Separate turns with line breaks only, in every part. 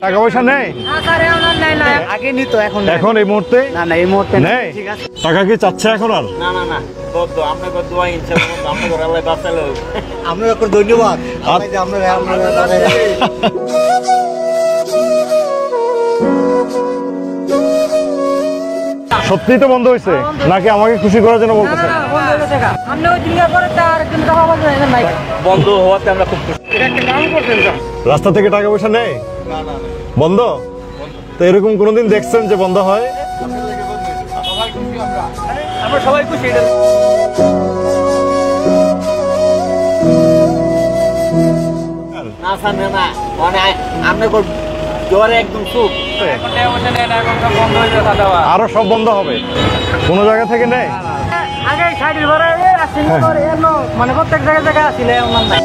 টাকা পয়সা নেই
আগে নিত এখন
এখন এই মুহূর্তে
না না এই মুহূর্তে
নেই।
ঠিক আছে
টাকা কি চাচ্ছে এখন আর?
না না না বদ্ধ আপনাকে দোয়া ইনশাআল্লাহ আপনাকে আল্লাহ বাঁচালো
আপনার এখন ধন্যবাদ
সত্যি তো বন্ধ হয়েছে নাকি আমাকে খুশি করার জন্য বলতেছেন?
বন্ধ হওয়াতে আমরা খুব খুশি।
রাস্তা থেকে টাকা পয়সা নেই বন্ধ তো এরকম কোনোদিন দেখছেন যে বন্ধ হয়?
আমরা সবাই খুশি এটা না সামনে না মানে আমরা জোরে একদম সুখ
আরো সব বন্ধ হবে কোনো জায়গা থেকে নেই?
আগে সাইডের ঘরে আসেন করে মানে প্রত্যেক জায়গায় আসলে এমন নাই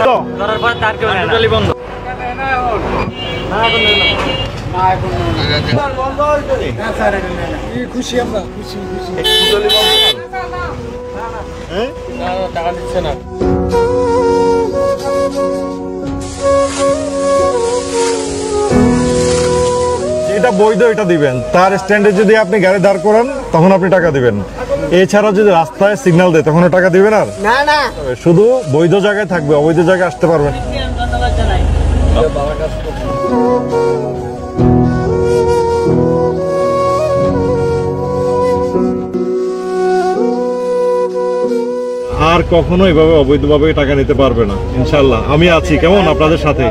তো
বন্ধ
খুশি আমরা খুশি
টাকা দিচ্ছে না
যেটা বৈধ এটা দিবেন, তার স্ট্যান্ডে যদি আপনি গাড়ি দাঁড় করান তখন আপনি টাকা দিবেন, এছাড়া যদি রাস্তায় সিগন্যাল দেয় তখন টাকা দিবেন আর
না না
শুধু বৈধ জায়গায় থাকবে, অবৈধ জায়গায় আসতে পারবেন। আর কখনো এভাবে অবৈধভাবে টাকা নিতে পারবে না ইনশাল্লাহ। আমি আছি কেমন আপনাদের সাথে।